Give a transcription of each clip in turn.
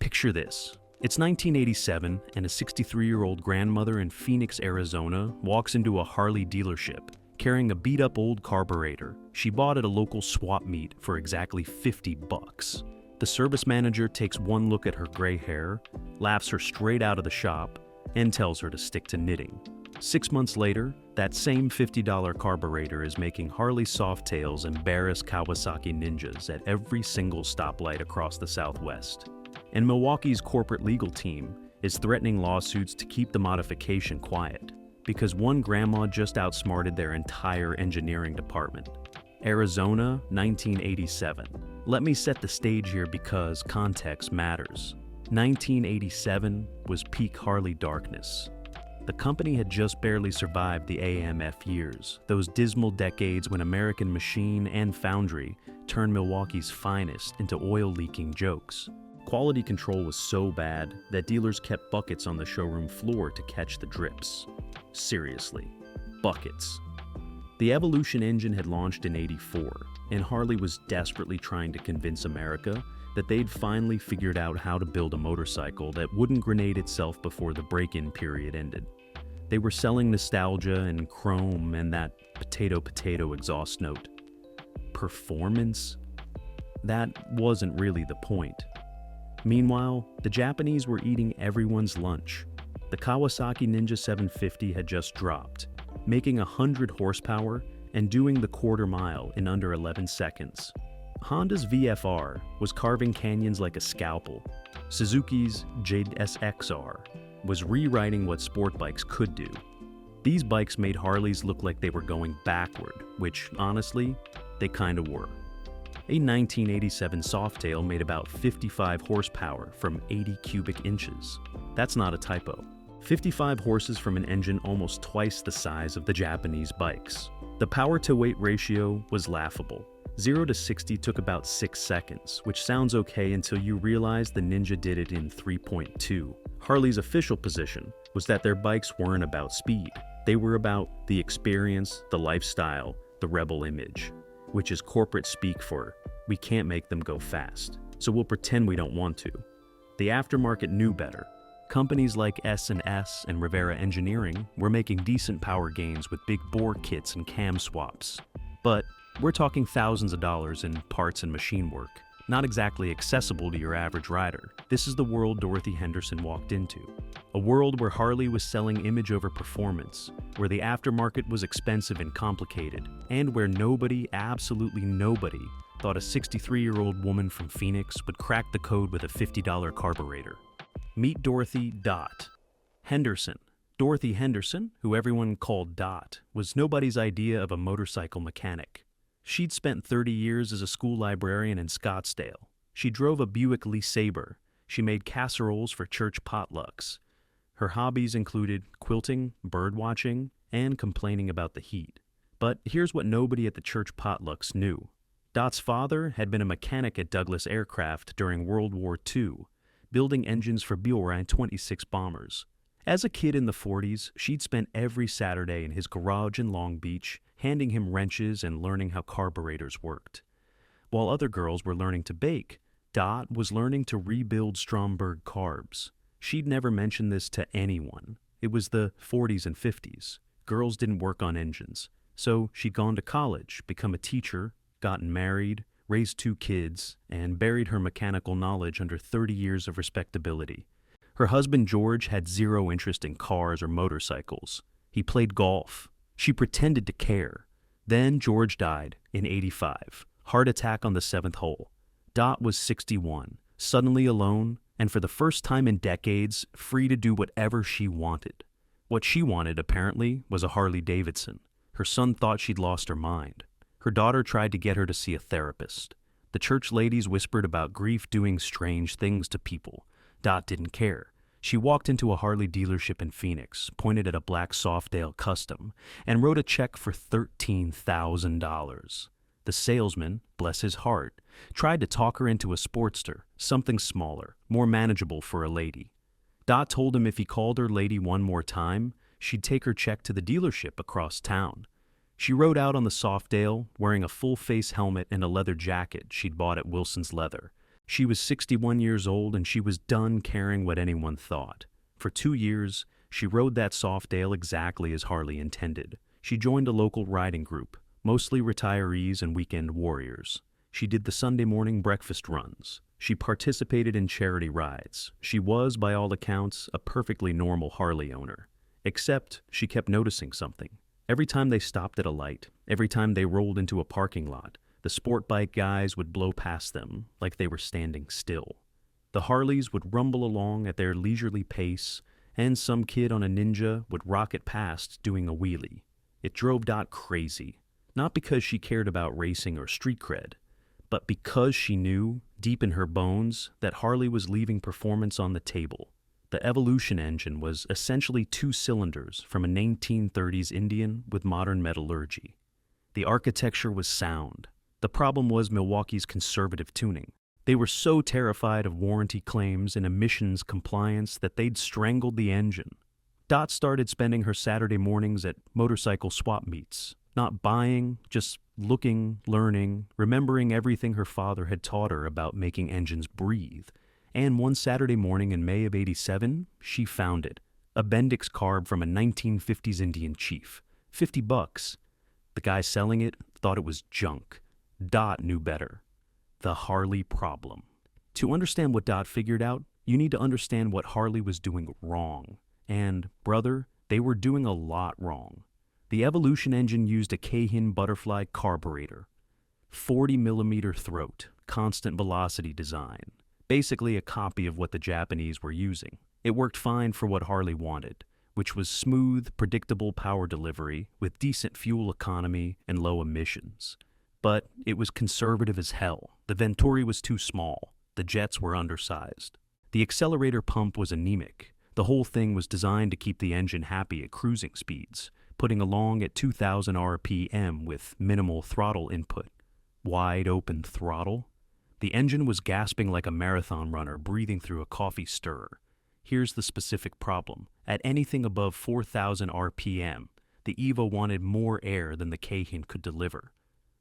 Picture this. It's 1987, and a 63-year-old grandmother in Phoenix, Arizona, walks into a Harley dealership, carrying a beat-up old carburetor she bought at a local swap meet for exactly $50. The service manager takes one look at her gray hair, laughs her straight out of the shop, and tells her to stick to knitting. 6 months later, that same $50 carburetor is making Harley Softails embarrass Kawasaki Ninjas at every single stoplight across the Southwest. And Milwaukee's corporate legal team is threatening lawsuits to keep the modification quiet, because one grandma just outsmarted their entire engineering department. Arizona, 1987. Let me set the stage here because context matters. 1987 was peak Harley darkness. The company had just barely survived the AMF years, those dismal decades when American Machine and Foundry turned Milwaukee's finest into oil-leaking jokes. Quality control was so bad that dealers kept buckets on the showroom floor to catch the drips. Seriously, buckets. The Evolution engine had launched in '84, and Harley was desperately trying to convince America that they'd finally figured out how to build a motorcycle that wouldn't grenade itself before the break-in period ended. They were selling nostalgia and chrome and that potato exhaust note. Performance? That wasn't really the point. Meanwhile, the Japanese were eating everyone's lunch. The Kawasaki Ninja 750 had just dropped, making 100 horsepower and doing the quarter mile in under 11 seconds. Honda's VFR was carving canyons like a scalpel. Suzuki's Jade SXR was rewriting what sport bikes could do. These bikes made Harleys look like they were going backward, which, honestly, they kinda were. A 1987 Softail made about 55 horsepower from 80 cubic inches. That's not a typo. 55 horses from an engine almost twice the size of the Japanese bikes. The power-to-weight ratio was laughable. 0 to 60 took about 6 seconds, which sounds okay until you realize the Ninja did it in 3.2. Harley's official position was that their bikes weren't about speed. They were about the experience, the lifestyle, the rebel image, which is corporate speak for, we can't make them go fast, so we'll pretend we don't want to. The aftermarket knew better. Companies like S&S and Rivera Engineering were making decent power gains with big bore kits and cam swaps. But we're talking thousands of dollars in parts and machine work, not exactly accessible to your average rider. This is the world Dorothy Henderson walked into. A world where Harley was selling image over performance, where the aftermarket was expensive and complicated, and where nobody, absolutely nobody, thought a 63-year-old woman from Phoenix would crack the code with a $50 carburetor. Meet Dorothy Henderson. Dorothy Henderson, who everyone called Dot, was nobody's idea of a motorcycle mechanic. She'd spent 30 years as a school librarian in Scottsdale. She drove a Buick LeSabre. She made casseroles for church potlucks. Her hobbies included quilting, bird watching, and complaining about the heat. But here's what nobody at the church potlucks knew. Dot's father had been a mechanic at Douglas Aircraft during World War II, building engines for Beechcraft 26 bombers. As a kid in the 40s, she'd spent every Saturday in his garage in Long Beach, handing him wrenches and learning how carburetors worked. While other girls were learning to bake, Dot was learning to rebuild Stromberg carbs. She'd never mentioned this to anyone. It was the 40s and 50s. Girls didn't work on engines. So she'd gone to college, become a teacher, gotten married, raised 2 kids, and buried her mechanical knowledge under 30 years of respectability. Her husband George had zero interest in cars or motorcycles. He played golf. She pretended to care. Then George died in '85. Heart attack on the 7th hole. Dot was 61, suddenly alone, and for the first time in decades, free to do whatever she wanted. What she wanted, apparently, was a Harley-Davidson. Her son thought she'd lost her mind. Her daughter tried to get her to see a therapist. The church ladies whispered about grief doing strange things to people. Dot didn't care. She walked into a Harley dealership in Phoenix, pointed at a black Softail Custom, and wrote a check for $13,000. The salesman, bless his heart, tried to talk her into a Sportster, something smaller, more manageable for a lady. Dot told him if he called her lady one more time, she'd take her check to the dealership across town. She rode out on the Softail, wearing a full-face helmet and a leather jacket she'd bought at Wilson's Leather. She was 61 years old and she was done caring what anyone thought. For 2 years, she rode that Softail exactly as Harley intended. She joined a local riding group, mostly retirees and weekend warriors. She did the Sunday morning breakfast runs. She participated in charity rides. She was, by all accounts, a perfectly normal Harley owner. Except she kept noticing something. Every time they stopped at a light, every time they rolled into a parking lot, the sport bike guys would blow past them like they were standing still. The Harleys would rumble along at their leisurely pace, and some kid on a Ninja would rocket past doing a wheelie. It drove Dot crazy, not because she cared about racing or street cred, but because she knew, deep in her bones, that Harley was leaving performance on the table. The Evolution engine was essentially 2 cylinders from a 1930s Indian with modern metallurgy. The architecture was sound. The problem was Milwaukee's conservative tuning. They were so terrified of warranty claims and emissions compliance that they'd strangled the engine. Dot started spending her Saturday mornings at motorcycle swap meets, not buying, just looking, learning, remembering everything her father had taught her about making engines breathe. And one Saturday morning in May of '87, she found it. A Bendix carb from a 1950s Indian chief. $50. The guy selling it thought it was junk. Dot knew better. The Harley problem. To understand what Dot figured out, you need to understand what Harley was doing wrong. And, brother, they were doing a lot wrong. The Evolution engine used a Keihin Butterfly carburetor. 40mm throat, constant velocity design. Basically a copy of what the Japanese were using. It worked fine for what Harley wanted, which was smooth, predictable power delivery with decent fuel economy and low emissions. But it was conservative as hell. The Venturi was too small. The jets were undersized. The accelerator pump was anemic. The whole thing was designed to keep the engine happy at cruising speeds, putting along at 2,000 RPM with minimal throttle input. Wide open throttle? The engine was gasping like a marathon runner breathing through a coffee stirrer. Here's the specific problem. At anything above 4,000 RPM, the Evo wanted more air than the Keihin could deliver.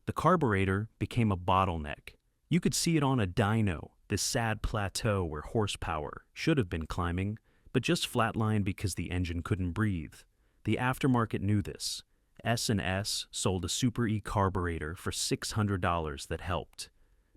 The carburetor became a bottleneck. You could see it on a dyno, this sad plateau where horsepower should have been climbing, but just flatlined because the engine couldn't breathe. The aftermarket knew this. S&S sold a Super E carburetor for $600 that helped.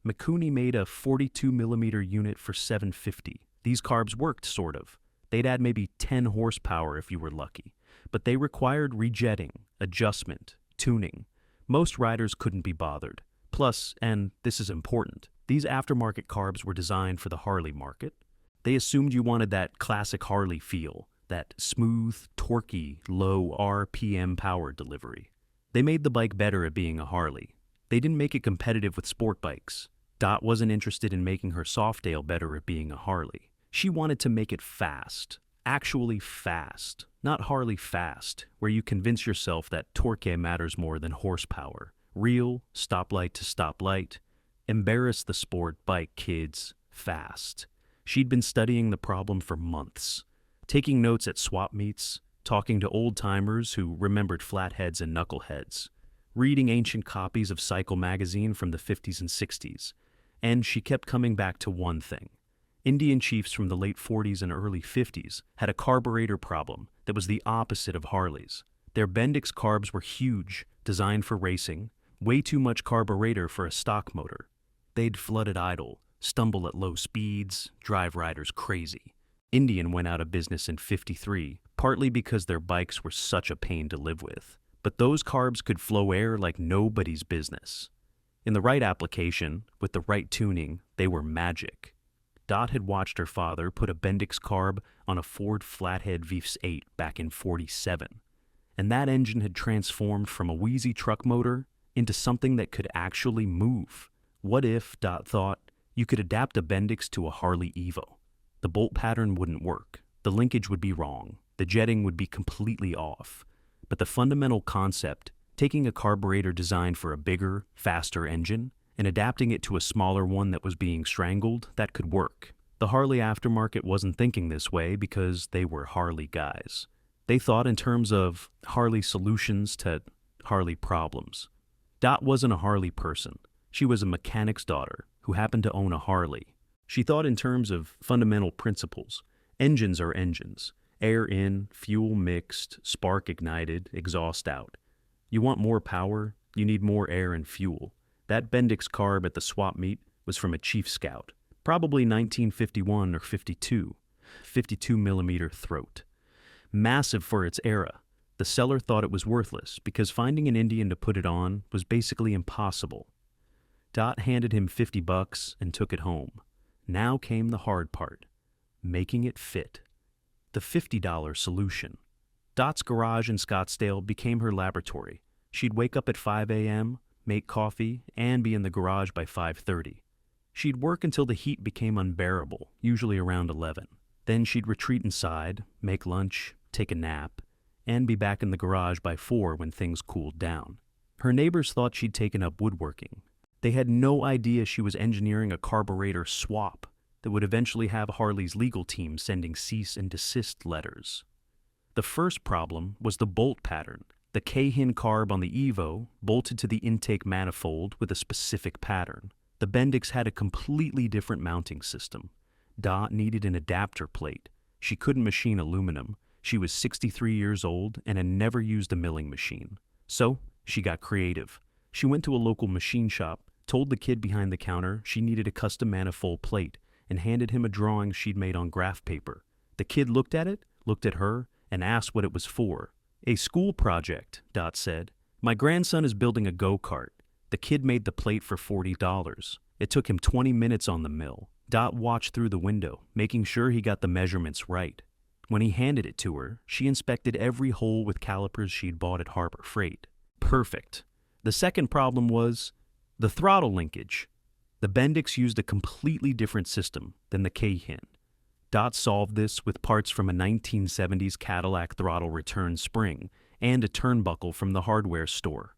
Mikuni made a 42mm unit for $750. These carbs worked, sort of. They'd add maybe 10 horsepower if you were lucky, but they required rejetting, adjustment, tuning. Most riders couldn't be bothered. Plus, and this is important, these aftermarket carbs were designed for the Harley market. They assumed you wanted that classic Harley feel, that smooth, torquey, low RPM power delivery. They made the bike better at being a Harley. They didn't make it competitive with sport bikes. Dot wasn't interested in making her Softail better at being a Harley. She wanted to make it fast. Actually fast. Not Harley fast, where you convince yourself that torque matters more than horsepower. Real, stoplight to stoplight. Embarrass the sport bike kids. Fast. She'd been studying the problem for months. Taking notes at swap meets, talking to old-timers who remembered flatheads and knuckleheads, reading ancient copies of Cycle magazine from the 50s and 60s, and she kept coming back to one thing. Indian chiefs from the late 40s and early 50s had a carburetor problem that was the opposite of Harley's. Their Bendix carbs were huge, designed for racing, way too much carburetor for a stock motor. They'd flood at idle, stumble at low speeds, drive riders crazy. Indian went out of business in '53, partly because their bikes were such a pain to live with. But those carbs could flow air like nobody's business. In the right application, with the right tuning, they were magic. Dot had watched her father put a Bendix carb on a Ford Flathead Veefs 8 back in '47, and that engine had transformed from a wheezy truck motor into something that could actually move. What if, Dot thought, you could adapt a Bendix to a Harley Evo? The bolt pattern wouldn't work, the linkage would be wrong, the jetting would be completely off. But the fundamental concept, taking a carburetor designed for a bigger, faster engine and adapting it to a smaller one that was being strangled, that could work. The Harley aftermarket wasn't thinking this way because they were Harley guys. They thought in terms of Harley solutions to Harley problems. Dot wasn't a Harley person. She was a mechanic's daughter who happened to own a Harley. She thought in terms of fundamental principles. Engines are engines. Air in, fuel mixed, spark ignited, exhaust out. You want more power, you need more air and fuel. That Bendix carb at the swap meet was from a Chief Scout, probably 1951 or 52 millimeter throat. Massive for its era. The seller thought it was worthless because finding an Indian to put it on was basically impossible. Dot handed him $50 and took it home. Now came the hard part, making it fit. The $50 solution. Dot's garage in Scottsdale became her laboratory. She'd wake up at 5 a.m., make coffee, and be in the garage by 5:30. She'd work until the heat became unbearable, usually around 11. Then she'd retreat inside, make lunch, take a nap, and be back in the garage by 4 when things cooled down. Her neighbors thought she'd taken up woodworking. They had no idea she was engineering a carburetor swap that would eventually have Harley's legal team sending cease and desist letters. The first problem was the bolt pattern. The K-hin carb on the Evo bolted to the intake manifold with a specific pattern. The Bendix had a completely different mounting system. Dot needed an adapter plate. She couldn't machine aluminum. She was 63 years old and had never used a milling machine. So, she got creative. She went to a local machine shop, told the kid behind the counter she needed a custom manifold plate, and handed him a drawing she'd made on graph paper. The kid looked at it, looked at her, and asked what it was for. "A school project," Dot said. "My grandson is building a go-kart." The kid made the plate for $40. It took him 20 minutes on the mill. Dot watched through the window, making sure he got the measurements right. When he handed it to her, she inspected every hole with calipers she'd bought at Harbor Freight. Perfect. The second problem was the throttle linkage. The Bendix used a completely different system than the K-hin. Dot solved this with parts from a 1970s Cadillac throttle return spring and a turnbuckle from the hardware store.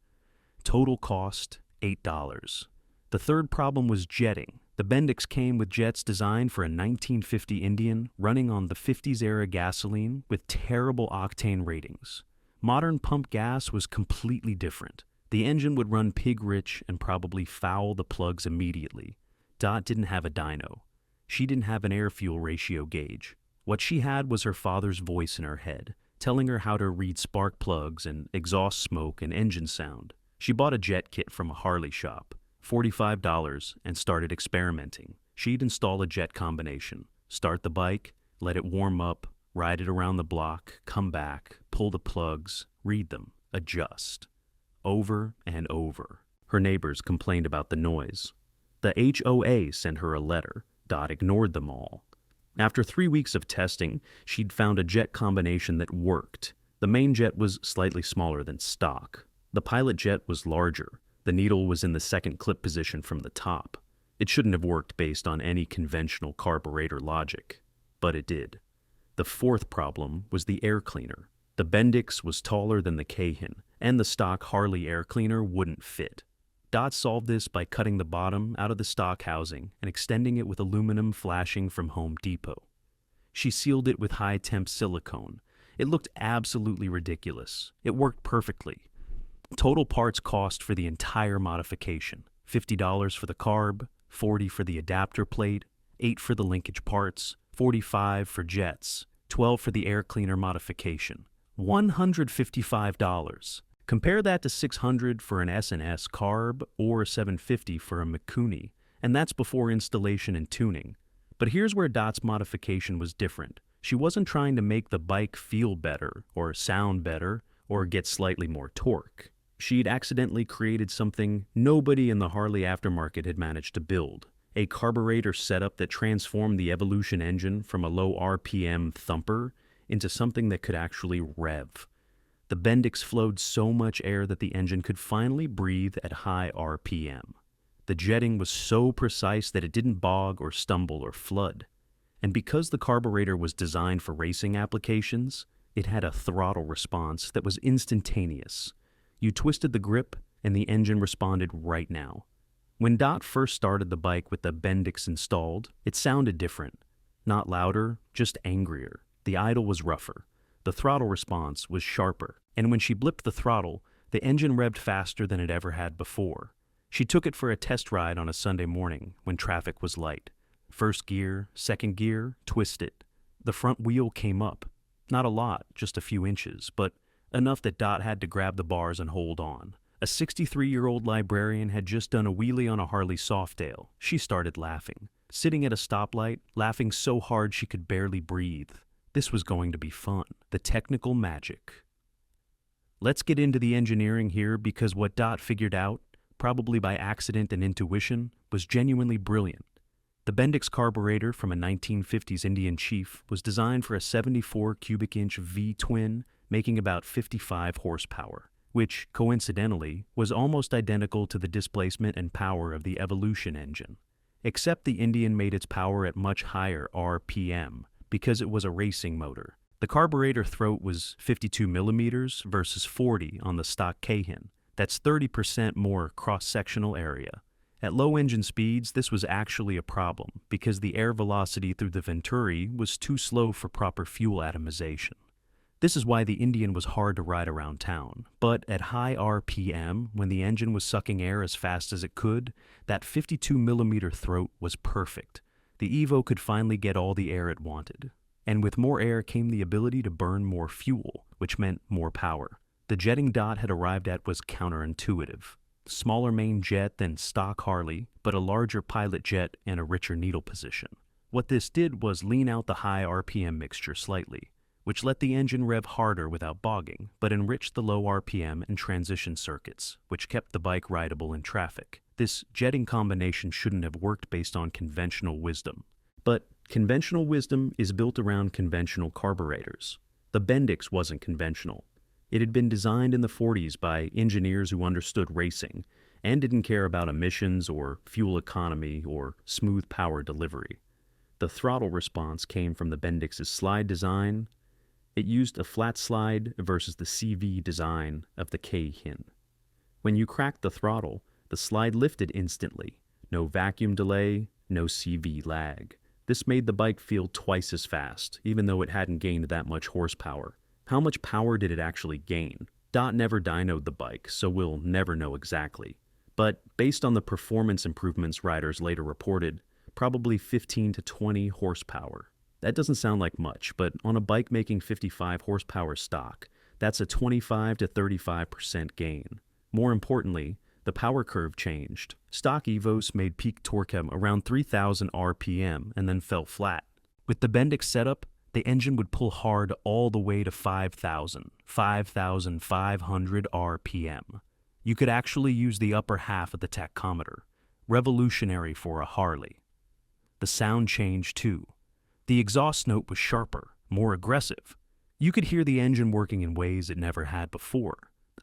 Total cost, $8. The third problem was jetting. The Bendix came with jets designed for a 1950 Indian running on the 50s-era gasoline with terrible octane ratings. Modern pump gas was completely different. The engine would run pig-rich and probably foul the plugs immediately. Dot didn't have a dyno. She didn't have an air-fuel ratio gauge. What she had was her father's voice in her head, telling her how to read spark plugs and exhaust smoke and engine sound. She bought a jet kit from a Harley shop, $45, and started experimenting. She'd install a jet combination, start the bike, let it warm up, ride it around the block, come back, pull the plugs, read them, adjust. Over and over. Her neighbors complained about the noise. The HOA sent her a letter. Dot ignored them all. After 3 weeks of testing, she'd found a jet combination that worked. The main jet was slightly smaller than stock. The pilot jet was larger. The needle was in the second clip position from the top. It shouldn't have worked based on any conventional carburetor logic, but it did. The fourth problem was the air cleaner. The Bendix was taller than the K-hin, and the stock Harley air cleaner wouldn't fit. Dot solved this by cutting the bottom out of the stock housing and extending it with aluminum flashing from Home Depot. She sealed it with high-temp silicone. It looked absolutely ridiculous. It worked perfectly. Total parts cost for the entire modification: $50 for the carb, $40 for the adapter plate, $8 for the linkage parts, $45 for jets, $12 for the air cleaner modification. $155. Compare that to $600 for an S&S carb or $750 for a Mikuni, and that's before installation and tuning. But here's where Dot's modification was different. She wasn't trying to make the bike feel better or sound better or get slightly more torque. She'd accidentally created something nobody in the Harley aftermarket had managed to build: a carburetor setup that transformed the Evolution engine from a low RPM thumper into something that could actually rev. The Bendix flowed so much air that the engine could finally breathe at high RPM. The jetting was so precise that it didn't bog or stumble or flood. And because the carburetor was designed for racing applications, it had a throttle response that was instantaneous. You twisted the grip, and the engine responded right now. When Dot first started the bike with the Bendix installed, it sounded different. Not louder, just angrier. The idle was rougher. The throttle response was sharper. And when she blipped the throttle, the engine revved faster than it ever had before. She took it for a test ride on a Sunday morning when traffic was light. First gear, second gear, twist it. The front wheel came up. Not a lot, just a few inches, but enough that Dot had to grab the bars and hold on. A 63-year-old librarian had just done a wheelie on a Harley Softail. She started laughing. Sitting at a stoplight, laughing so hard she could barely breathe. This was going to be fun. The technical magic. Let's get into the engineering here because what Dot figured out, probably by accident and intuition, was genuinely brilliant. The Bendix carburetor from a 1950s Indian chief was designed for a 74 cubic inch V-twin, making about 55 horsepower, which, coincidentally, was almost identical to the displacement and power of the Evolution engine. Except the Indian made its power at much higher RPM, because it was a racing motor. The carburetor throat was 52 millimeters versus 40 on the stock Cayenne. That's 30% more cross-sectional area. At low engine speeds, this was actually a problem because the air velocity through the venturi was too slow for proper fuel atomization. This is why the Indian was hard to ride around town. But at high RPM, when the engine was sucking air as fast as it could, that 52 millimeter throat was perfect. The Evo could finally get all the air it wanted. And with more air came the ability to burn more fuel, which meant more power. The jetting Dot had arrived at was counterintuitive. Smaller main jet than stock Harley, but a larger pilot jet and a richer needle position. What this did was lean out the high RPM mixture slightly, which let the engine rev harder without bogging, but enriched the low RPM and transition circuits, which kept the bike rideable in traffic. This jetting combination shouldn't have worked based on conventional wisdom. But conventional wisdom is built around conventional carburetors. The Bendix wasn't conventional. It had been designed in the 40s by engineers who understood racing and didn't care about emissions or fuel economy or smooth power delivery. The throttle response came from the Bendix's slide design. It used a flat slide versus the CV design of the Cayenne. When you cracked the throttle, the slide lifted instantly. No vacuum delay, no CV lag. This made the bike feel twice as fast, even though it hadn't gained that much horsepower. How much power did it actually gain? Dot never dynoed the bike, so we'll never know exactly. But based on the performance improvements riders later reported, probably 15 to 20 horsepower. That doesn't sound like much, but on a bike making 55 horsepower stock, that's a 25 to 35% gain. More importantly, the power curve changed. Stock Evos made peak torque around 3,000 RPM and then fell flat. With the Bendix setup, the engine would pull hard all the way to 5,500 RPM. You could actually use the upper half of the tachometer. Revolutionary for a Harley. The sound changed too. The exhaust note was sharper, more aggressive. You could hear the engine working in ways it never had before.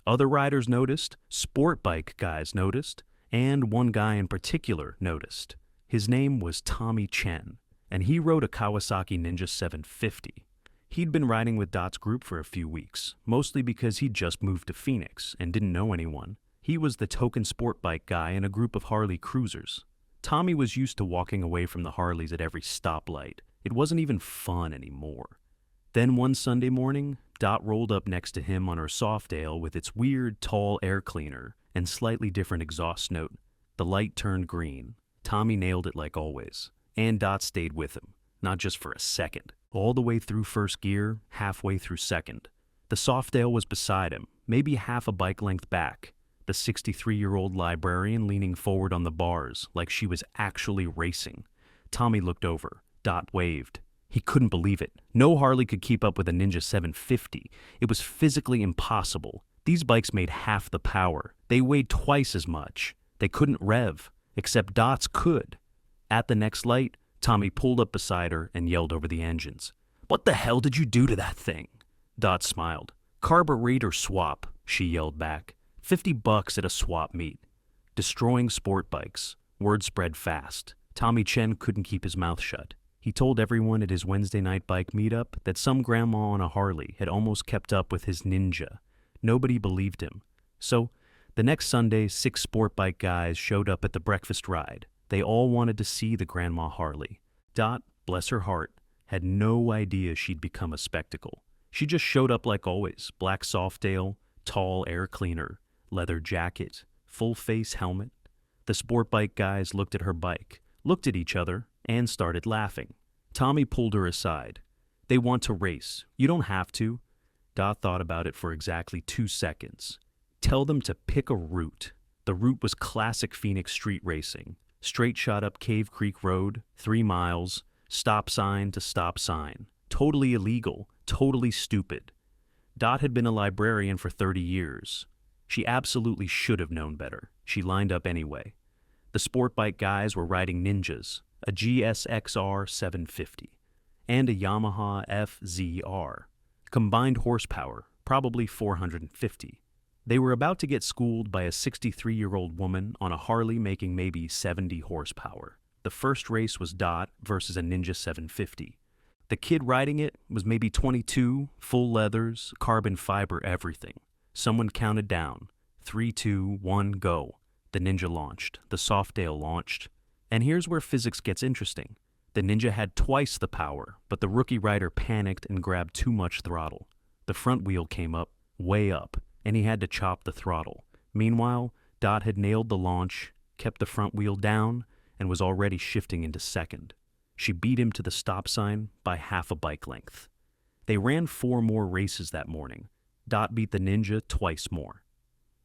Other riders noticed, sport bike guys noticed, and one guy in particular noticed. His name was Tommy Chen, and he rode a Kawasaki Ninja 750. He'd been riding with Dot's group for a few weeks, mostly because he'd just moved to Phoenix and didn't know anyone. He was the token sport bike guy in a group of Harley cruisers. Tommy was used to walking away from the Harleys at every stoplight. It wasn't even fun anymore. Then one Sunday morning, Dot rolled up next to him on her Softail with its weird, tall air cleaner and slightly different exhaust note. The light turned green. Tommy nailed it like always. And Dot stayed with him, not just for a second. All the way through first gear, halfway through second. The Softail was beside him, maybe half a bike length back. The 63-year-old librarian leaning forward on the bars like she was actually racing. Tommy looked over. Dot waved. He couldn't believe it. No Harley could keep up with a Ninja 750. It was physically impossible. These bikes made half the power. They weighed twice as much. They couldn't rev, except Dot's could. At the next light, Tommy pulled up beside her and yelled over the engines. "What the hell did you do to that thing?" Dot smiled. "Carburetor swap," she yelled back. $50 at a swap meet. Destroying sport bikes. Word spread fast. Tommy Chen couldn't keep his mouth shut. He told everyone at his Wednesday night bike meetup that some grandma on a Harley had almost kept up with his Ninja. Nobody believed him. So, the next Sunday, 6 sport bike guys showed up at the breakfast ride. They all wanted to see the Grandma Harley. Dot, bless her heart, had no idea she'd become a spectacle. She just showed up like always, black Softail, tall air cleaner, leather jacket, full face helmet. The sport bike guys looked at her bike, looked at each other, and started laughing. Tommy pulled her aside. "They want to race. You don't have to." Dot thought about it for exactly 2 seconds. "Tell them to pick a route." The route was classic Phoenix street racing. Straight shot up Cave Creek Road, 3 miles, stop sign to stop sign. Totally illegal, totally stupid. Dot had been a librarian for 30 years. She absolutely should have known better. She lined up anyway. The sport bike guys were riding Ninjas, a GSXR 750, and a Yamaha FZR. Combined horsepower, probably 450. They were about to get schooled by a 63-year-old woman on a Harley making maybe 70 horsepower. The first race was Dot versus a Ninja 750. The kid riding it was maybe 22, full leathers, carbon fiber everything. Someone counted down. 3, 2, 1, go. The Ninja launched. The Softail launched. And here's where physics gets interesting. The Ninja had twice the power, but the rookie rider panicked and grabbed too much throttle. The front wheel came up, way up, and he had to chop the throttle. Meanwhile, Dot had nailed the launch, kept the front wheel down, and was already shifting into second. She beat him to the stop sign by half a bike length. They ran 4 more races that morning. Dot beat the Ninja twice more.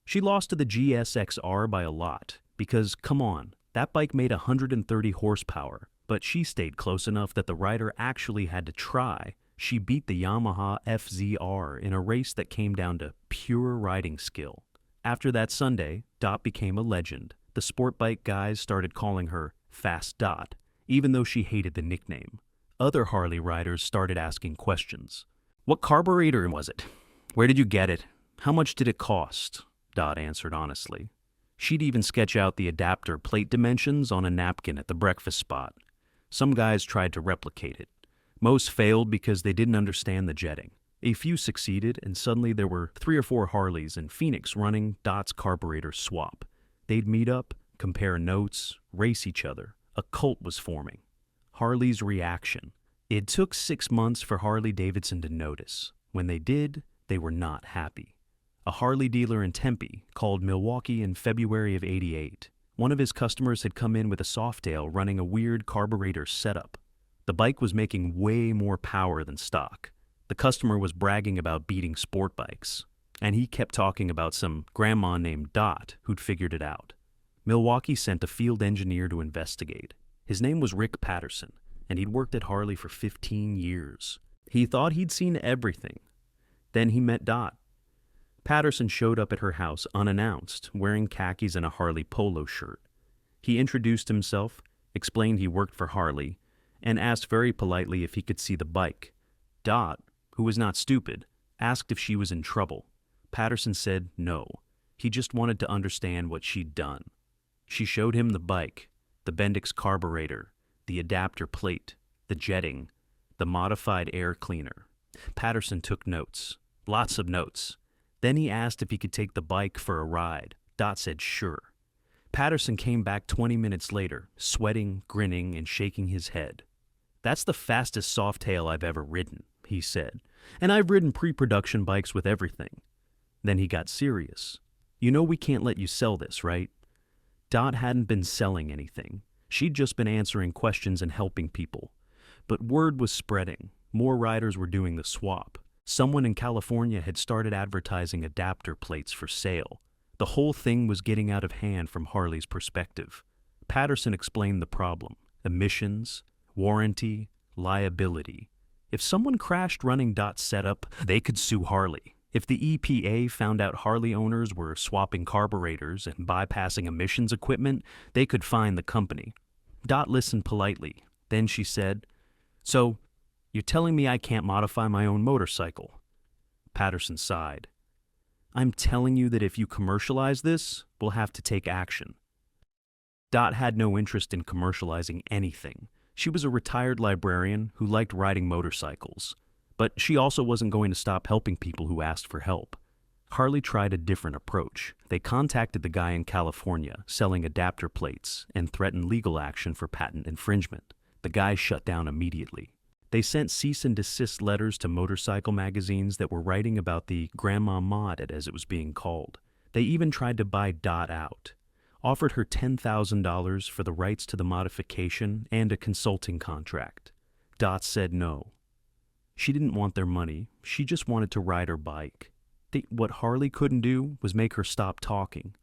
She lost to the GSXR by a lot, because, come on, that bike made 130 horsepower, but she stayed close enough that the rider actually had to try. She beat the Yamaha FZR in a race that came down to pure riding skill. After that Sunday, Dot became a legend. The sport bike guys started calling her Fast Dot, even though she hated the nickname. Other Harley riders started asking questions. "What carburetor was it? Where did you get it? How much did it cost?" Dot answered honestly. She'd even sketch out the adapter plate dimensions on a napkin at the breakfast spot. Some guys tried to replicate it. Most failed because they didn't understand the jetting. A few succeeded, and suddenly there were 3 or 4 Harleys in Phoenix running Dot's carburetor swap. They'd meet up, compare notes, race each other. A cult was forming. Harley's reaction. It took 6 months for Harley-Davidson to notice. When they did, they were not happy. A Harley dealer in Tempe called Milwaukee in February of '88. One of his customers had come in with a Softail running a weird carburetor setup. The bike was making way more power than stock. The customer was bragging about beating sport bikes, and he kept talking about some grandma named Dot who'd figured it out. Milwaukee sent a field engineer to investigate. His name was Rick Patterson, and he'd worked at Harley for 15 years. He thought he'd seen everything. Then he met Dot. Patterson showed up at her house unannounced, wearing khakis and a Harley polo shirt. He introduced himself, explained he worked for Harley, and asked very politely if he could see the bike. Dot, who was not stupid, asked if she was in trouble. Patterson said no. He just wanted to understand what she'd done. She showed him the bike, the Bendix carburetor, the adapter plate, the jetting, the modified air cleaner. Patterson took notes, lots of notes. Then he asked if he could take the bike for a ride. Dot said sure. Patterson came back 20 minutes later, sweating, grinning, and shaking his head. "That's the fastest Softail I've ever ridden," he said, "and I've ridden pre-production bikes with everything." Then he got serious. "You know we can't let you sell this, right?" Dot hadn't been selling anything. She'd just been answering questions and helping people. But word was spreading. More riders were doing the swap. Someone in California had started advertising adapter plates for sale. The whole thing was getting out of hand from Harley's perspective. Patterson explained the problem: emissions, warranty, liability. If someone crashed running Dot's setup, they could sue Harley. If the EPA found out Harley owners were swapping carburetors and bypassing emissions equipment, they could fine the company. Dot listened politely. Then she said, "So, you're telling me I can't modify my own motorcycle?" Patterson sighed. "I'm telling you that if you commercialize this, we'll have to take action." Dot had no interest in commercializing anything. She was a retired librarian who liked riding motorcycles. But she also wasn't going to stop helping people who asked for help. Harley tried a different approach. They contacted the guy in California selling adapter plates and threatened legal action for patent infringement. The guy shut down immediately. They sent cease and desist letters to motorcycle magazines that were writing about the Grandma Modded, as it was being called. They even tried to buy Dot out. offered her $10,000 for the rights to the modification and a consulting contract. Dot said no. She didn't want their money, she just wanted to ride her bike. What Harley couldn't do was make her stop talking.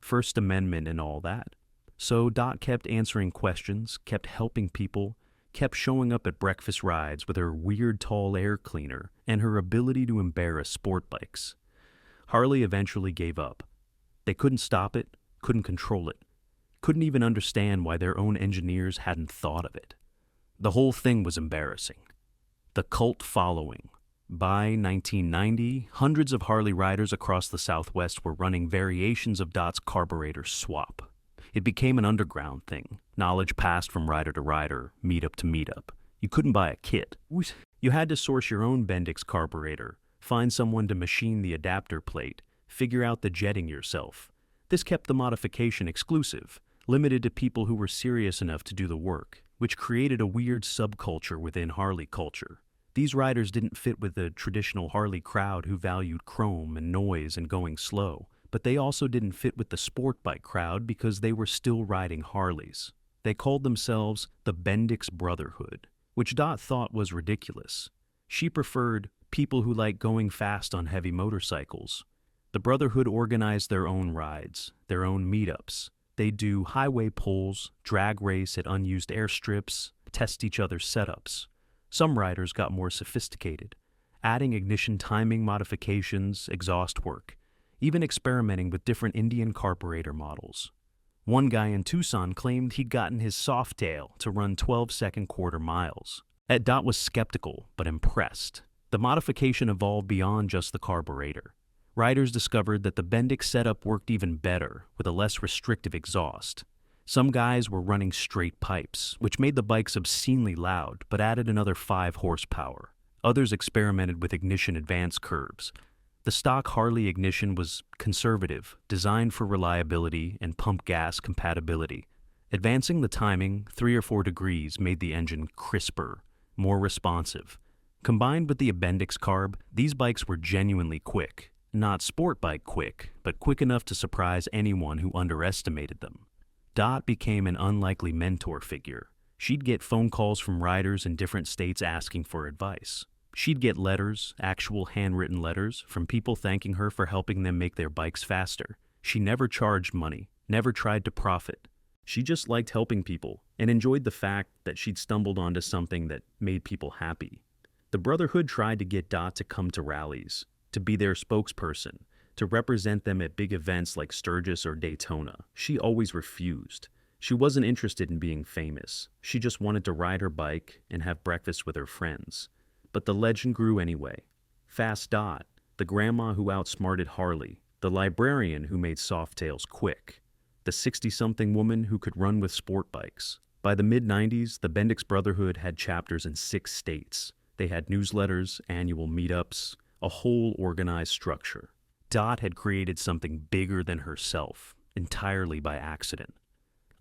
First Amendment and all that. So Dot kept answering questions, kept helping people, kept showing up at breakfast rides with her weird tall air cleaner and her ability to embarrass sport bikes. Harley eventually gave up. They couldn't stop it, couldn't control it, couldn't even understand why their own engineers hadn't thought of it. The whole thing was embarrassing. The cult following. By 1990, hundreds of Harley riders across the Southwest were running variations of Dot's carburetor swap. It became an underground thing, knowledge passed from rider to rider, meetup to meetup. You couldn't buy a kit. You had to source your own Bendix carburetor, find someone to machine the adapter plate, figure out the jetting yourself. This kept the modification exclusive, limited to people who were serious enough to do the work, which created a weird subculture within Harley culture. These riders didn't fit with the traditional Harley crowd who valued chrome and noise and going slow, but they also didn't fit with the sport bike crowd because they were still riding Harleys. They called themselves the Bendix Brotherhood, which Dot thought was ridiculous. She preferred people who like going fast on heavy motorcycles. The Brotherhood organized their own rides, their own meetups. They do highway pulls, drag race at unused airstrips, test each other's setups. Some riders got more sophisticated, adding ignition timing modifications, exhaust work, even experimenting with different Indian carburetor models. One guy in Tucson claimed he'd gotten his Softail to run 12-second quarter miles. Dot was skeptical, but impressed. The modification evolved beyond just the carburetor. Riders discovered that the Bendix setup worked even better, with a less restrictive exhaust. Some guys were running straight pipes, which made the bikes obscenely loud, but added another 5 horsepower. Others experimented with ignition advance curves. The stock Harley ignition was conservative, designed for reliability and pump gas compatibility. Advancing the timing 3 or 4 degrees made the engine crisper, more responsive. Combined with the Bendix carb, these bikes were genuinely quick. Not sport bike quick, but quick enough to surprise anyone who underestimated them. Dot became an unlikely mentor figure. She'd get phone calls from riders in different states asking for advice. She'd get letters, actual handwritten letters, from people thanking her for helping them make their bikes faster. She never charged money, never tried to profit. She just liked helping people and enjoyed the fact that she'd stumbled onto something that made people happy. The Brotherhood tried to get Dot to come to rallies, to be their spokesperson, to represent them at big events like Sturgis or Daytona. She always refused. She wasn't interested in being famous. She just wanted to ride her bike and have breakfast with her friends. But the legend grew anyway. Fast Dot, the grandma who outsmarted Harley, the librarian who made Softails quick, the 60-something woman who could run with sport bikes. By the mid-90s, the Bendix Brotherhood had chapters in 6 states. They had newsletters, annual meetups, a whole organized structure. Dot had created something bigger than herself, entirely by accident.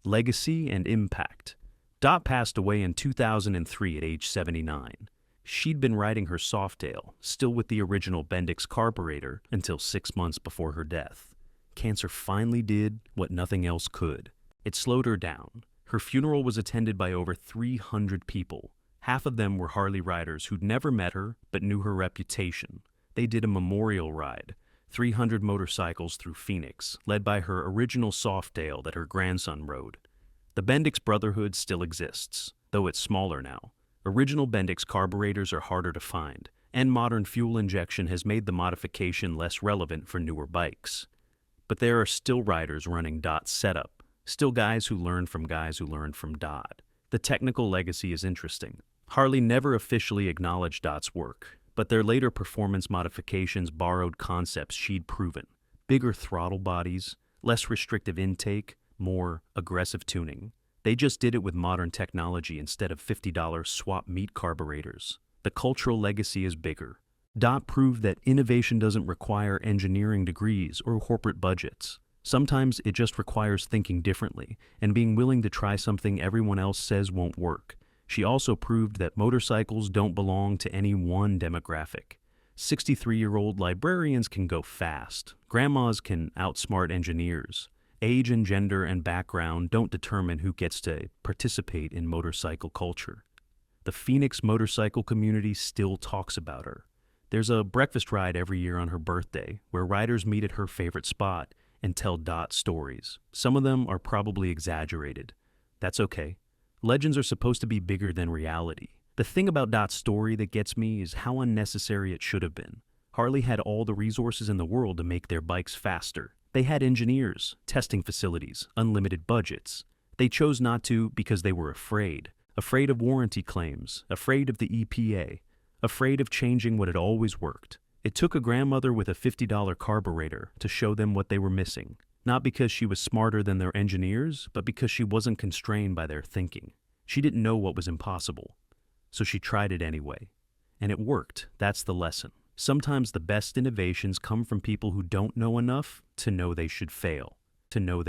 Legacy and impact. Dot passed away in 2003 at age 79. She'd been riding her Softail, still with the original Bendix carburetor, until 6 months before her death. Cancer finally did what nothing else could. It slowed her down. Her funeral was attended by over 300 people. Half of them were Harley riders who'd never met her but knew her reputation. They did a memorial ride, 300 motorcycles through Phoenix, led by her original Softail that her grandson rode. The Bendix Brotherhood still exists, though it's smaller now. Original Bendix carburetors are harder to find, and modern fuel injection has made the modification less relevant for newer bikes. But there are still riders running Dot's setup, still guys who learn from guys who learned from Dot. The technical legacy is interesting. Harley never officially acknowledged Dot's work, but their later performance modifications borrowed concepts she'd proven. Bigger throttle bodies, less restrictive intake, more aggressive tuning. They just did it with modern technology instead of $50 swap meet carburetors. The cultural legacy is bigger. Dot proved that innovation doesn't require engineering degrees or corporate budgets. Sometimes it just requires thinking differently and being willing to try something everyone else says won't work. She also proved that motorcycles don't belong to any one demographic. 63-year-old librarians can go fast. Grandmas can outsmart engineers. Age and gender and background don't determine who gets to participate in motorcycle culture. The Phoenix motorcycle community still talks about her. There's a breakfast ride every year on her birthday where riders meet at her favorite spot and tell Dot stories. Some of them are probably exaggerated. That's okay. Legends are supposed to be bigger than reality. The thing about Dot's story that gets me is how unnecessary it should have been. Harley had all the resources in the world to make their bikes faster. They had engineers, testing facilities, unlimited budgets. They chose not to because they were afraid. Afraid of warranty claims, afraid of the EPA, afraid of changing what had always worked. It took a grandmother with a $50 carburetor to show them what they were missing, not because she was smarter than their engineers, but because she wasn't constrained by their thinking. She didn't know what was impossible, so she tried it anyway. And it worked. That's the lesson. Sometimes the best innovations come from people who don't know enough to know they should fail, to know